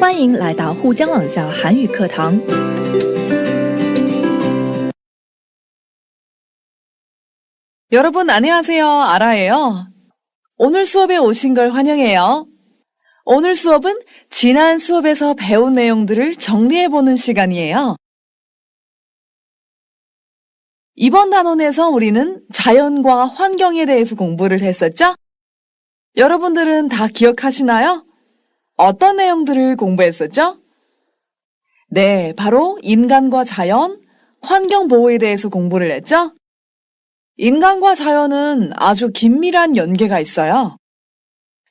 欢迎来到沪江网校韩语课堂。 여러분 안녕하세요. 아라예요. 오늘 수업에 오신 걸 환영해요. 오늘 수업은 지난 수업에서 배운 내용들을 정리해보는 시간이에요. 이번 단원에서 우리는 자연과 환경에 대해서 공부를 했었죠? 여러분들은 다 기억하시나요? 어떤 내용들을 공부했었죠? 네, 바로 인간과 자연, 환경 보호에 대해서 공부를 했죠? 인간과 자연은 아주 긴밀한 연계가 있어요.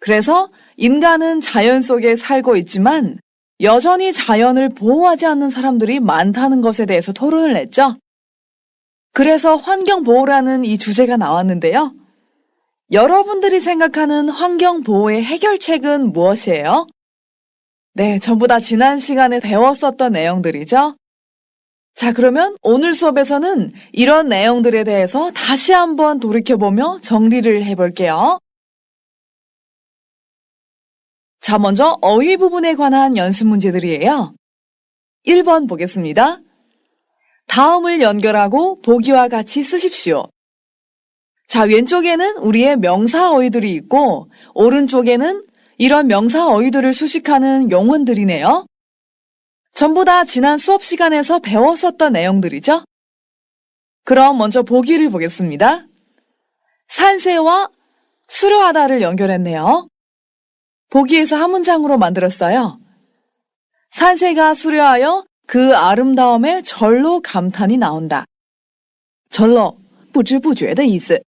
그래서 인간은 자연 속에 살고 있지만 여전히 자연을 보호하지 않는 사람들이 많다는 것에 대해서 토론을 했죠. 그래서 환경 보호라는 이 주제가 나왔는데요. 여러분들이 생각하는 환경 보호의 해결책은 무엇이에요? 네, 전부 다 지난 시간에 배웠었던 내용들이죠. 자, 그러면 오늘 수업에서는 이런 내용들에 대해서 다시 한번 돌이켜보며 정리를 해볼게요. 자, 먼저 어휘 부분에 관한 연습 문제들이에요. 1번 보겠습니다. 다음을 연결하고 보기와 같이 쓰십시오. 자, 왼쪽에는 우리의 명사 어휘들이 있고 오른쪽에는 이런 명사 어휘들을 수식하는 용언들이네요. 전부 다 지난 수업 시간에서 배웠었던 내용들이죠. 그럼 먼저 보기를 보겠습니다. 산세와 수려하다를 연결했네요. 보기에서 한 문장으로 만들었어요. 산세가 수려하여 그 아름다움에 절로 감탄이 나온다. 절로, 不知不觉的意思.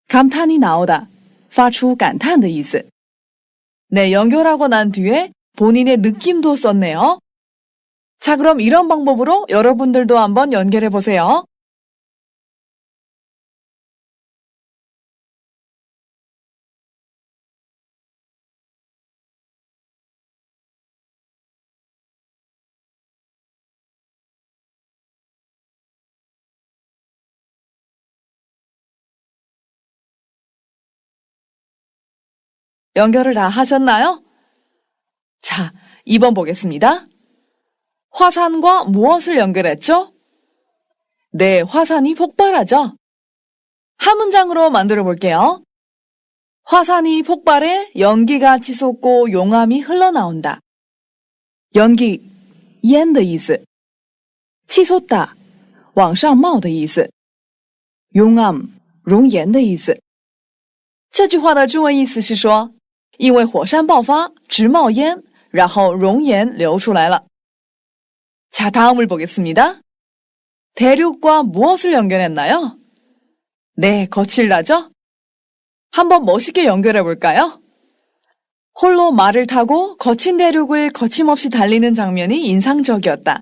감탄이 나오다, 发出感叹的意思. 네, 연결하고 난 뒤에 본인의 느낌도 썼네요. 자, 그럼 이런 방법으로 여러분들도 한번 연결해 보세요. 연결을 다 하셨나요? 자, 2번 보겠습니다. 화산과 무엇을 연결했죠? 네, 화산이 폭발하죠. 한 문장으로 만들어 볼게요. 화산이 폭발해 연기가 치솟고 용암이 흘러나온다. 연기, 烟的意思. 치솟다, 往上冒的意思. 용암, 熔岩的意思. 这句话的中文意思是说，因为火山爆发，直冒烟，然后熔岩流出来了。 자, 다음을 보겠습니다. 대륙과 무엇을 연결했나요? 네, 거칠다죠? 한번 멋있게 연결해 볼까요? 홀로 말을 타고 거친 대륙을 거침없이 달리는 장면이 인상적이었다.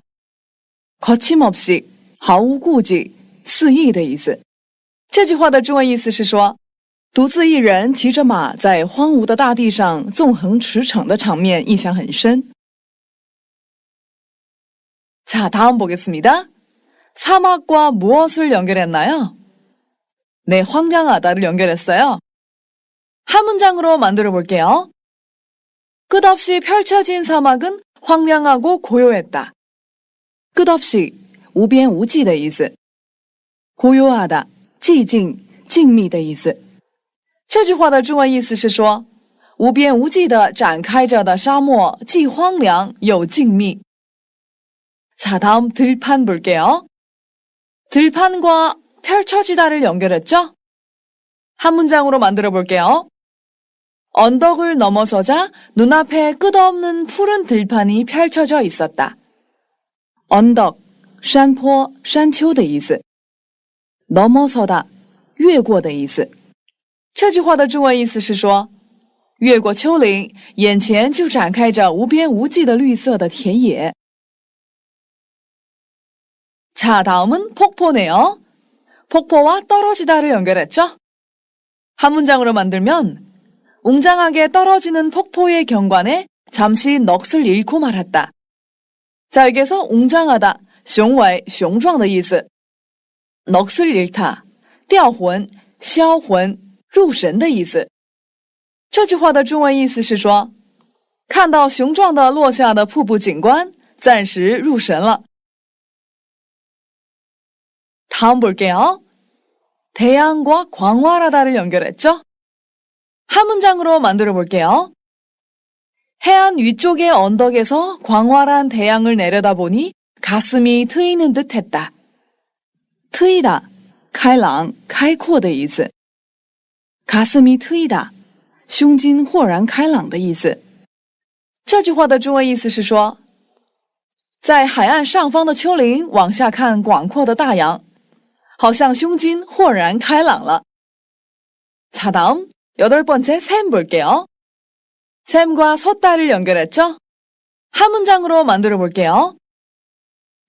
거침없이, 毫无顾忌,肆意的意思。这句话的中文意思是说，独自一人骑着马在荒芜的大地上纵横驰骋的场面印象很深。 자, 다음 보겠습니다. 사막과 무엇을 연결했나요? 네, 황량하다를 연결했어요. 한 문장으로 만들어 볼게요. 끝없이 펼쳐진 사막은 황량하고 고요했다. 끝없이, 无边无际的意思. 고요하다, 寂静,静谧的意思. 这句话的中文意思是说，无边无际的展开着的沙漠既荒凉又静谧。 자, 다음 들판 볼게요. 들판과 펼쳐지다를 연결했죠? 한 문장으로 만들어 볼게요. 언덕을 넘어서자 눈앞에 끝없는 푸른 들판이 펼쳐져 있었다. 언덕, 山坡,山丘的意思. 넘어서다, 越过的意思. 这句话的中文意思是说，越过丘陵，眼前就展开着无边无际的绿色的田野。 자, 다음은 폭포네요. 폭포와 떨어지다를 연결했죠? 한 문장으로 만들면 웅장하게 떨어지는 폭포의 경관에 잠시 넋을 잃고 말았다. 자, 여기서 웅장하다, 雄伟,雄壮的意思. 넋을 잃다, 掉魂,销魂,入神的意思。这句话的中文意思是说，看到雄壮的落下的瀑布景观，暂时入神了。 다음 볼게요. 대양과 광활하다를 연결했죠? 한 문장으로 만들어 볼게요. 해안 위쪽의 언덕에서 광활한 대양을 내려다보니 가슴이 트이는 듯 했다. 트이다, 开朗,开阔的意思. 가슴이 트이다, 胸襟豁然开朗的意思。这句话的中文意思是说，在海岸上方的丘陵往下看广阔的大洋，好像胸襟豁然开朗了。 자, 다음 8번째 샘 볼게요. 샘과 솥다를 연결했죠? 한 문장으로 만들어 볼게요.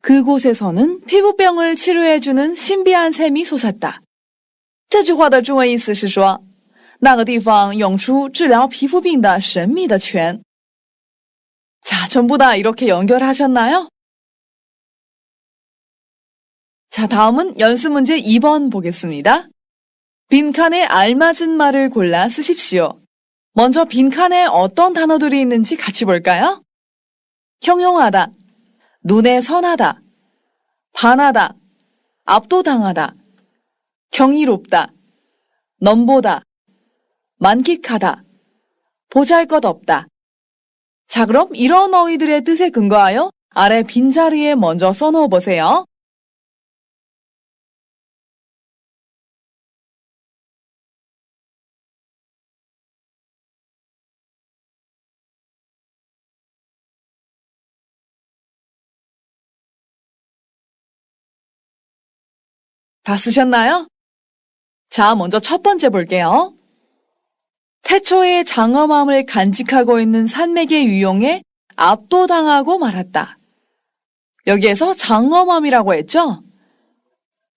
그곳에서는 피부병을 치료해주는 신비한 샘이 솟았다. 这句话的中文意思是说，那个地方涌出治疗皮肤病的神秘的泉。 자, 전부 다 이렇게 연결하셨나요? 자, 다음은 연습 문제 2번 보겠습니다. 빈칸에 알맞은 말을 골라 쓰십시오. 먼저 빈칸에 어떤 단어들이 있는지 같이 볼까요? 형용하다, 눈에 선하다, 반하다, 압도당하다, 경이롭다, 넘보다, 만끽하다, 보잘것없다. 자, 그럼 이런 어휘들의 뜻에 근거하여 아래 빈자리에 먼저 써놓아 보세요. 다 쓰셨나요? 자, 먼저 첫 번째 볼게요. 태초에 장엄함을 간직하고 있는 산맥의 유용에 압도당하고 말았다. 여기에서 장엄함이라고 했죠?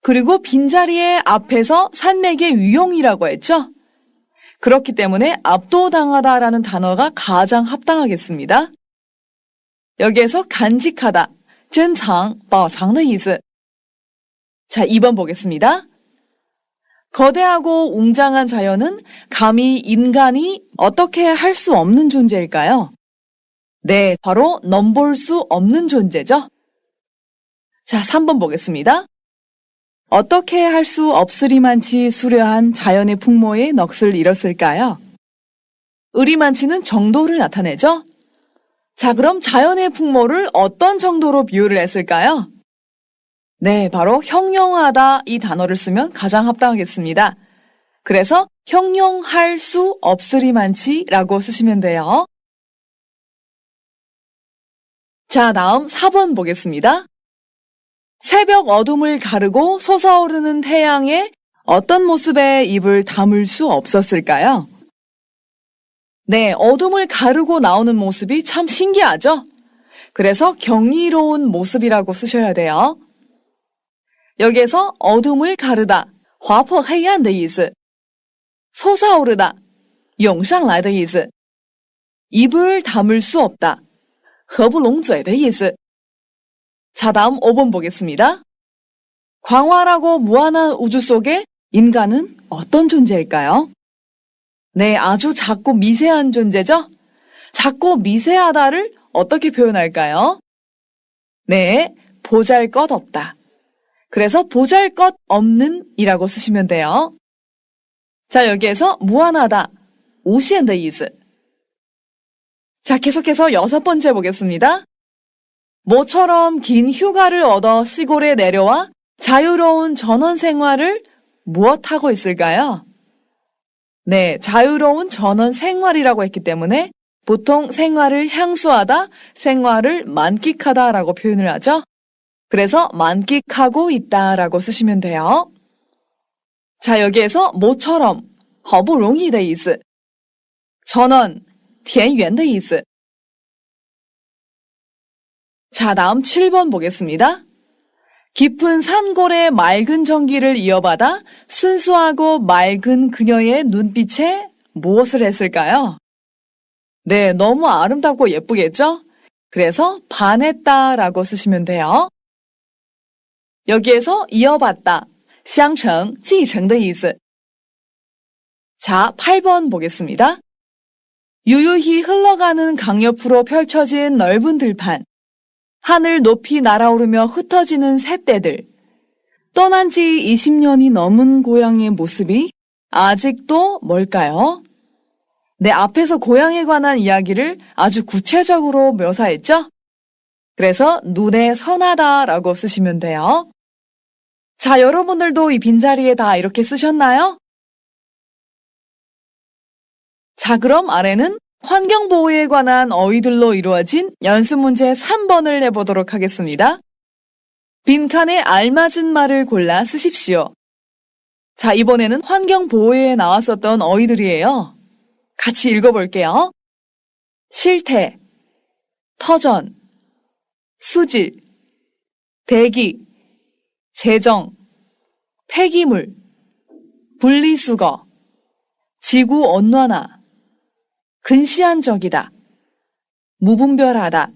그리고 빈자리에 앞에서 산맥의 유용이라고 했죠? 그렇기 때문에 압도당하다라는 단어가 가장 합당하겠습니다. 여기에서 간직하다, 珍藏,保藏的意思. 자, 2번 보겠습니다. 거대하고 웅장한 자연은 감히 인간이 어떻게 할 수 없는 존재일까요? 네, 바로 넘볼 수 없는 존재죠. 자, 3번 보겠습니다. 어떻게 할 수 없으리만치 수려한 자연의 풍모에 넋을 잃었을까요? 의리만치는 정도를 나타내죠. 자, 그럼 자연의 풍모를 어떤 정도로 비유를 했을까요? 네, 바로 형용하다 이 단어를 쓰면 가장 합당하겠습니다. 그래서 형용할 수 없으리만치라고 쓰시면 돼요. 자, 다음 4번 보겠습니다. 새벽 어둠을 가르고 솟아오르는 태양에 어떤 모습의 입을 담을 수 없었을까요? 네, 어둠을 가르고 나오는 모습이 참 신기하죠? 그래서 경이로운 모습이라고 쓰셔야 돼요. 여기에서 어둠을 가르다, 划破黑暗的意思. 솟아오르다, 涌上来的意思. 입을 담을 수 없다, 合不拢嘴的意思. 자, 다음 5번 보겠습니다. 광활하고 무한한 우주 속에 인간은 어떤 존재일까요? 네, 아주 작고 미세한 존재죠? 작고 미세하다를 어떻게 표현할까요? 네, 보잘것없다. 그래서 보잘것없는 이라고 쓰시면 돼요. 자, 여기에서 무한하다, 无限的意思. 자, 계속해서 6번째 보겠습니다. 모처럼 긴 휴가를 얻어 시골에 내려와 자유로운 전원 생활을 무엇하고 있을까요? 네, 자유로운 전원 생활이라고 했기 때문에 보통 생활을 향수하다, 생활을 만끽하다라고 표현을 하죠. 그래서 만끽하고 있다라고 쓰시면 돼요. 자, 여기에서 모처럼 好不容易的意思, 전원, 田园的意思. 자, 다음 7번 보겠습니다. 깊은 산골의 맑은 전기를 이어받아 순수하고 맑은 그녀의 눈빛에 무엇을 했을까요? 네, 너무 아름답고 예쁘겠죠? 그래서 반했다라고 쓰시면 돼요. 여기에서 이어받다, 相承,继承的意思. 자, 8번 보겠습니다. 유유히 흘러가는 강 옆으로 펼쳐진 넓은 들판, 하늘 높이 날아오르며 흩어지는 새떼들, 떠난 지 20년이 넘은 고향의 모습이 아직도 뭘까요? 내 앞에서 고향에 관한 이야기를 아주 구체적으로 묘사했죠? 그래서 눈에 선하다라고 쓰시면 돼요. 자, 여러분들도 이 빈자리에 다 이렇게 쓰셨나요? 자, 그럼 아래는 환경보호에 관한 어휘들로 이루어진 연습 문제 3번을 내보도록 하겠습니다. 빈칸에 알맞은 말을 골라 쓰십시오. 자, 이번에는 환경보호에 나왔었던 어휘들이에요. 같이 읽어볼게요. 실태, 터전, 수질, 대기, 재정, 폐기물, 분리수거, 지구온난화, 근시안적이다, 무분별하다,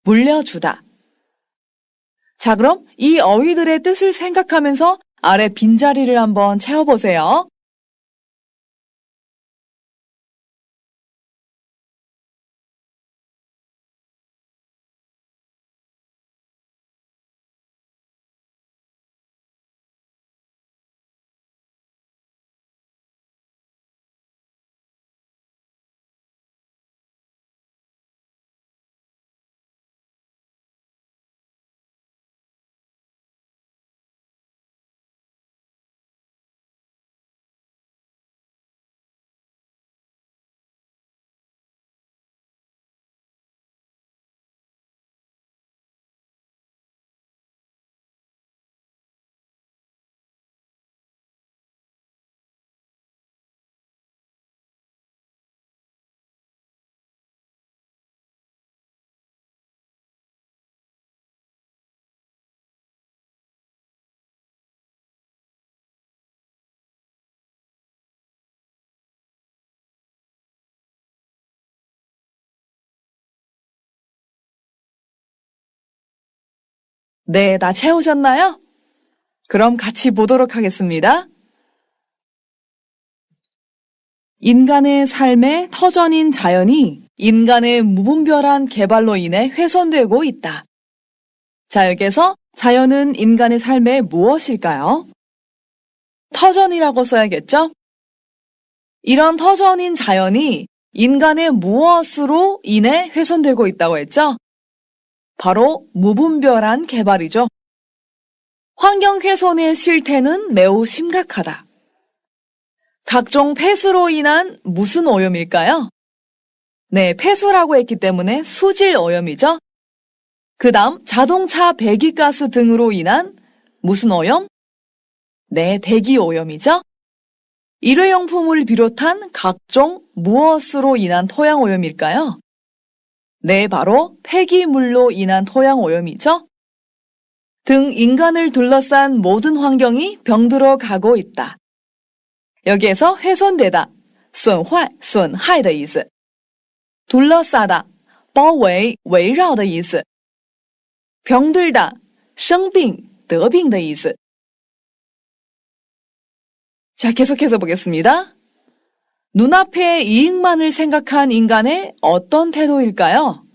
물려주다. 자, 그럼 이 어휘들의 뜻을 생각하면서 아래 빈자리를 한번 채워보세요. 네, 다 채우셨나요? 그럼 같이 보도록 하겠습니다. 인간의 삶의 터전인 자연이 인간의 무분별한 개발로 인해 훼손되고 있다. 자, 여기에서 자연은 인간의 삶의 무엇일까요? 터전이라고 써야겠죠? 이런 터전인 자연이 인간의 무엇으로 인해 훼손되고 있다고 했죠? 바로 무분별한 개발이죠. 환경 훼손의 실태는 매우 심각하다. 각종 폐수로 인한 무슨 오염일까요? 네, 폐수라고 했기 때문에 수질 오염이죠. 그 다음 자동차 배기가스 등으로 인한 무슨 오염? 네, 대기 오염이죠. 일회용품을 비롯한 각종 무엇으로 인한 토양 오염일까요? 네, 바로 폐기물로 인한 토양 오염이죠. 등 인간을 둘러싼 모든 환경이 병들어 가고 있다. 여기에서 훼손되다, 损坏,损害的意思. 둘러싸다, 包围,围绕的意思. 병들다, 生病,得病的意思. 자, 계속해서 보겠습니다. 눈앞의 이익만을 생각한 인간의 어떤 태도일까요?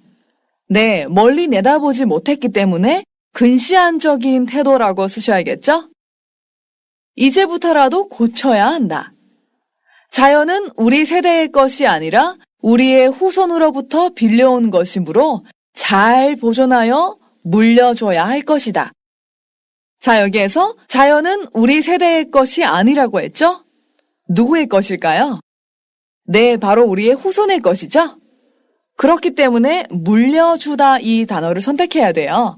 네, 멀리 내다보지 못했기 때문에 근시안적인 태도라고 쓰셔야겠죠? 이제부터라도 고쳐야 한다. 자연은 우리 세대의 것이 아니라 우리의 후손으로부터 빌려온 것이므로 잘 보존하여 물려줘야 할 것이다. 자, 여기에서 자연은 우리 세대의 것이 아니라고 했죠? 누구의 것일까요? 네, 바로 우리의 후손의 것이죠? 그렇기 때문에 물려주다 이 단어를 선택해야 돼요.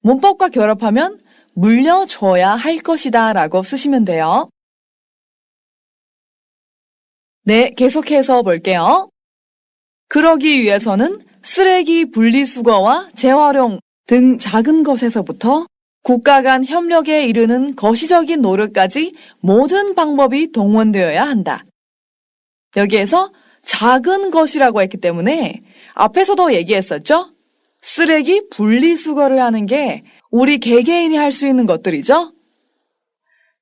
문법과 결합하면 물려줘야 할 것이다 라고 쓰시면 돼요. 네, 계속해서 볼게요. 그러기 위해서는 쓰레기 분리수거와 재활용 등 작은 것에서부터 국가 간 협력에 이르는 거시적인 노력까지 모든 방법이 동원되어야 한다. 여기에서 작은 것이라고 했기 때문에 앞에서도 얘기했었죠? 쓰레기 분리수거를 하는 게 우리 개개인이 할 수 있는 것들이죠?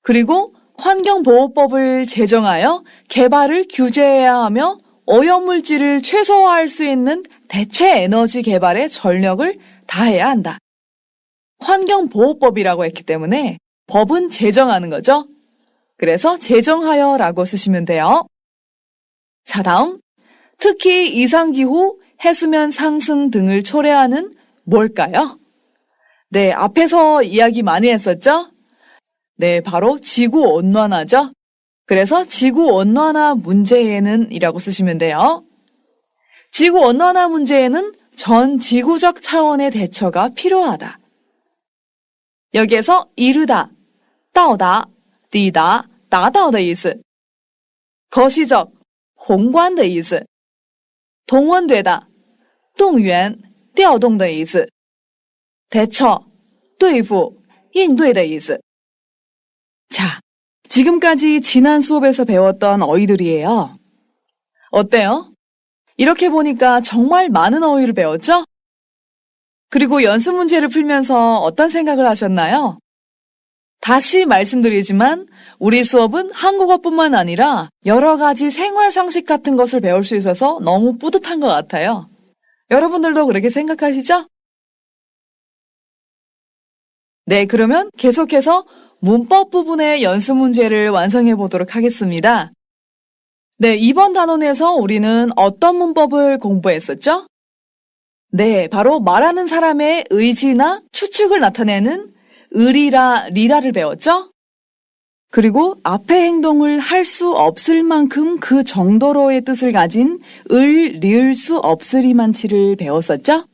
그리고 환경보호법을 제정하여 개발을 규제해야 하며 오염물질을 최소화할 수 있는 대체 에너지 개발에 전력을 다해야 한다. 환경보호법이라고 했기 때문에 법은 제정하는 거죠. 그래서 제정하여라고 쓰시면 돼요. 자, 다음. 특히 이상기후, 해수면 상승 등을 초래하는 뭘까요? 네, 앞에서 이야기 많이 했었죠? 네, 바로 지구온난화죠. 그래서 지구온난화 문제에는 이라고 쓰시면 돼요. 지구온난화 문제에는 전 지구적 차원의 대처가 필요하다. 여기에서 이르다, 到达, 抵达, 达到的意思. 거시적, 宏观的意思. 동원되다, 动员,调动的意思. 대처, 对付,应对的意思. 자, 지금까지 지난 수업에서 배웠던 어휘들이에요. 어때요? 이렇게 보니까 정말 많은 어휘를 배웠죠? 그리고 연습 문제를 풀면서 어떤 생각을 하셨나요? 다시 말씀드리지만 우리 수업은 한국어뿐만 아니라 여러 가지 생활 상식 같은 것을 배울 수 있어서 너무 뿌듯한 것 같아요. 여러분들도 그렇게 생각하시죠? 네, 그러면 계속해서 문법 부분의 연습 문제를 완성해 보도록 하겠습니다. 네, 이번 단원에서 우리는 어떤 문법을 공부했었죠? 네, 바로 말하는 사람의 의지나 추측을 나타내는 을이라, 리라를 배웠죠? 그리고 앞의 행동을 할 수 없을 만큼 그 정도로의 뜻을 가진 을, 리을 수 없으리만치를 배웠었죠?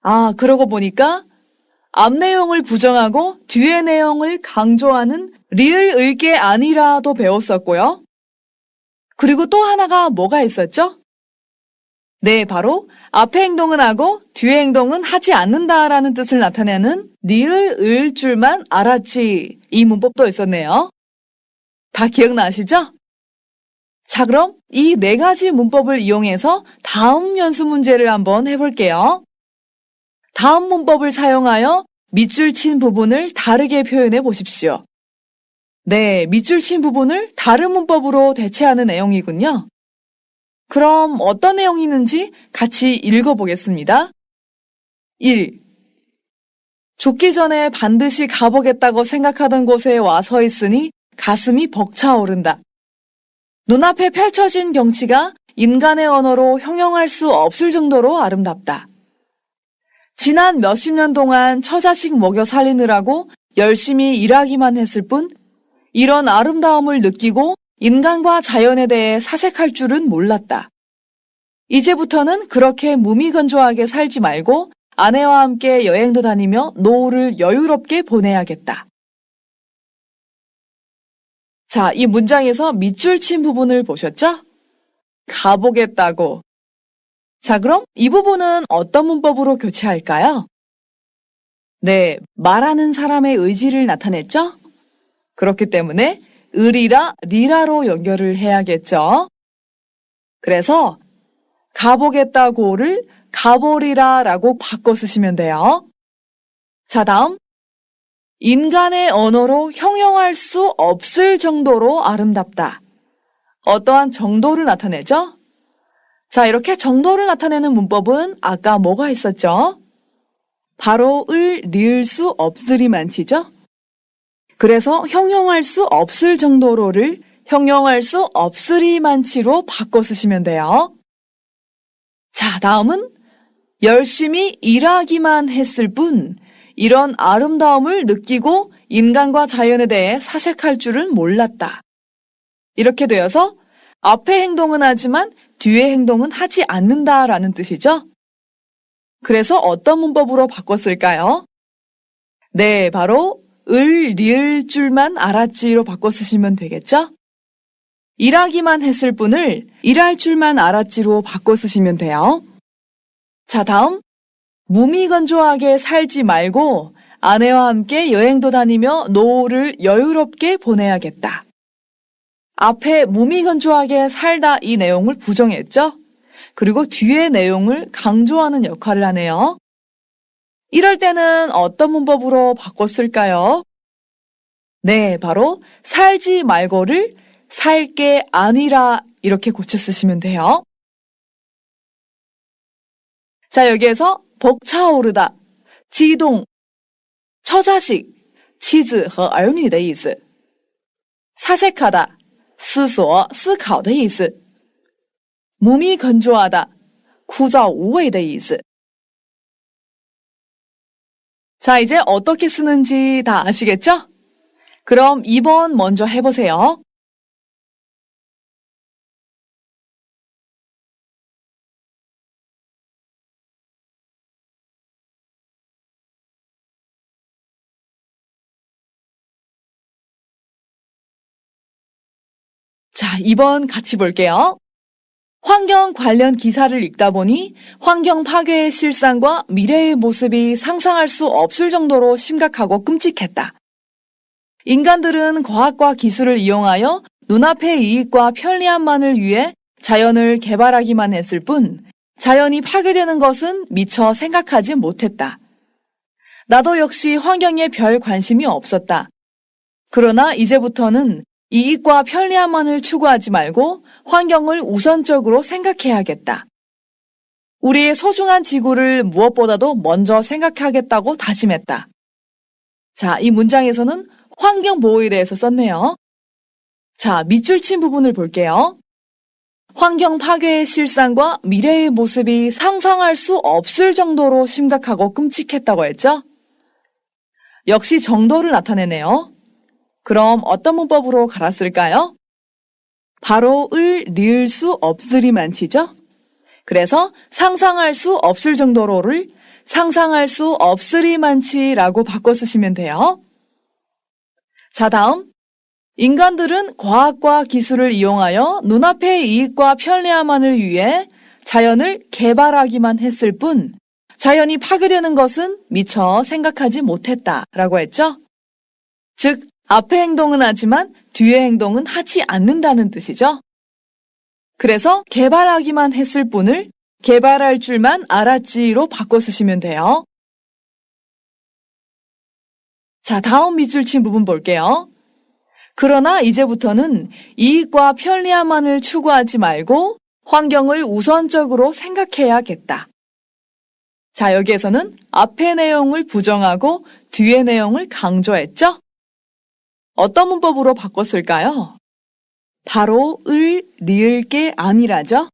아, 그러고 보니까 앞 내용을 부정하고 뒤의 내용을 강조하는 리을 을게 아니라도 배웠었고요. 그리고 또 하나가 뭐가 있었죠? 네, 바로 앞의 행동은 하고 뒤의 행동은 하지 않는다라는 뜻을 나타내는 리을 을 줄만 알았지, 이 문법도 있었네요. 다 기억나시죠? 자, 그럼 이 네 가지 문법을 이용해서 다음 연습 문제를 한번 해볼게요. 다음 문법을 사용하여 밑줄 친 부분을 다르게 표현해 보십시오. 네, 밑줄 친 부분을 다른 문법으로 대체하는 내용이군요. 그럼 어떤 내용이 있는지 같이 읽어보겠습니다. 1. 죽기 전에 반드시 가보겠다고 생각하던 곳에 와 서 있으니 가슴이 벅차오른다. 눈앞에 펼쳐진 경치가 인간의 언어로 형용할 수 없을 정도로 아름답다. 지난 몇십 년 동안 처자식 먹여 살리느라고 열심히 일하기만 했을 뿐 이런 아름다움을 느끼고 인간과 자연에 대해 사색할 줄은 몰랐다. 이제부터는 그렇게 무미건조하게 살지 말고 아내와 함께 여행도 다니며 노후를 여유롭게 보내야겠다. 자, 이 문장에서 밑줄 친 부분을 보셨죠? 가보겠다고. 자, 그럼 이 부분은 어떤 문법으로 교체할까요? 네, 말하는 사람의 의지를 나타냈죠? 그렇기 때문에 을이라, 리라로 연결을 해야겠죠? 그래서 가보겠다고를 가보리라 라고 바꿔 쓰시면 돼요. 자, 다음. 인간의 언어로 형용할 수 없을 정도로 아름답다. 어떠한 정도를 나타내죠? 자, 이렇게 정도를 나타내는 문법은 아까 뭐가 있었죠? 바로 을, 리을 수 없으리만치죠? 그래서 형용할 수 없을 정도로를 형용할 수 없으리만치로 바꿔 쓰시면 돼요. 자, 다음은 열심히 일하기만 했을 뿐 이런 아름다움을 느끼고 인간과 자연에 대해 사색할 줄은 몰랐다. 이렇게 되어서 앞의 행동은 하지만 뒤의 행동은 하지 않는다라는 뜻이죠. 그래서 어떤 문법으로 바꿨을까요? 네, 바로 을, 리을 줄만 알았지로 바꿔 쓰시면 되겠죠? 일하기만 했을 뿐을 일할 줄만 알았지로 바꿔 쓰시면 돼요. 자, 다음. 무미건조하게 살지 말고 아내와 함께 여행도 다니며 노후를 여유롭게 보내야겠다. 앞에 무미건조하게 살다 이 내용을 부정했죠? 그리고 뒤의 내용을 강조하는 역할을 하네요. 이럴 때는 어떤 문법으로 바꿨을까요? 네, 바로 살지 말고를 살게 아니라 이렇게 고쳐 쓰시면 돼요. 자, 여기에서 벅차오르다, 激动, 처자식, 妻子和儿女的意思. 사색하다, 思索,思考的意思. 몸이 건조하다, 枯燥无味的意思. 자, 이제 어떻게 쓰는지 다 아시겠죠? 그럼 2번 먼저 해보세요. 자, 2번 같이 볼게요. 환경 관련 기사를 읽다 보니 환경 파괴의 실상과 미래의 모습이 상상할 수 없을 정도로 심각하고 끔찍했다. 인간들은 과학과 기술을 이용하여 눈앞의 이익과 편리함만을 위해 자연을 개발하기만 했을 뿐 자연이 파괴되는 것은 미처 생각하지 못했다. 나도 역시 환경에 별 관심이 없었다. 그러나 이제부터는 이익과 편리함만을 추구하지 말고 환경을 우선적으로 생각해야겠다. 우리의 소중한 지구를 무엇보다도 먼저 생각하겠다고 다짐했다. 자, 이 문장에서는 환경 보호에 대해서 썼네요. 자, 밑줄 친 부분을 볼게요. 환경 파괴의 실상과 미래의 모습이 상상할 수 없을 정도로 심각하고 끔찍했다고 했죠? 역시 정도를 나타내네요. 그럼 어떤 문법으로 갈았을까요? 바로 을 리을 수 없으리만치죠? 그래서 상상할 수 없을 정도로를 상상할 수 없으리만치라고 바꿔 쓰시면 돼요. 자, 다음. 인간들은 과학과 기술을 이용하여 눈앞의 이익과 편리함만을 위해 자연을 개발하기만 했을 뿐 자연이 파괴되는 것은 미처 생각하지 못했다라고 했죠? 즉, 앞의 행동은 하지만 뒤의 행동은 하지 않는다는 뜻이죠. 그래서 개발하기만 했을 뿐을 개발할 줄만 알았지로 바꿔 쓰시면 돼요. 자, 다음 밑줄 친 부분 볼게요. 그러나 이제부터는 이익과 편리함만을 추구하지 말고 환경을 우선적으로 생각해야겠다. 자, 여기에서는 앞의 내용을 부정하고 뒤의 내용을 강조했죠? 어떤 문법으로 바꿨을까요? 바로 을 리을 게 아니라죠?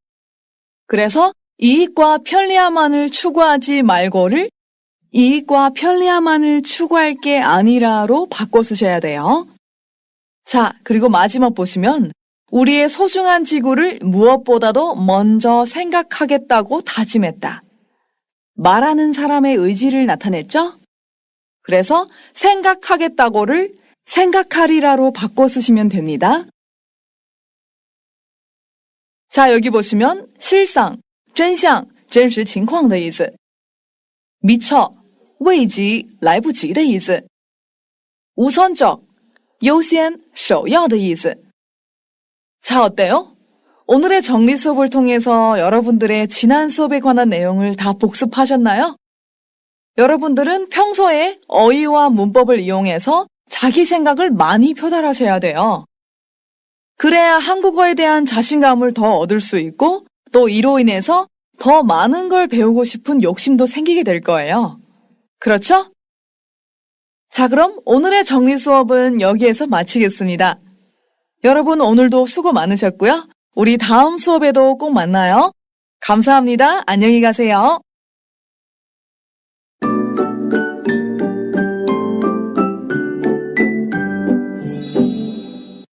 그래서 이익과 편리함만을 추구하지 말고를 이익과 편리함만을 추구할 게 아니라로 바꿔 쓰셔야 돼요. 자, 그리고 마지막 보시면 우리의 소중한 지구를 무엇보다도 먼저 생각하겠다고 다짐했다. 말하는 사람의 의지를 나타냈죠? 그래서 생각하겠다고를 생각하리라로 바꿔 쓰시면 됩니다. 자, 여기 보시면 실상, 真相,真实情况的意思. 미처, 未及,来不及的意思. 우선적, 优先,首要的意思. 자, 어때요? 오늘의 정리 수업을 통해서 여러분들의 지난 수업에 관한 내용을 다 복습하셨나요? 여러분들은 평소에 어휘와 문법을 이용해서 자기 생각을 많이 표달하셔야 돼요. 그래야 한국어에 대한 자신감을 더 얻을 수 있고 또 이로 인해서 더 많은 걸 배우고 싶은 욕심도 생기게 될 거예요. 그렇죠? 자, 그럼 오늘의 정리 수업은 여기에서 마치겠습니다. 여러분 오늘도 수고 많으셨고요. 우리 다음 수업에도 꼭 만나요. 감사합니다. 안녕히 가세요.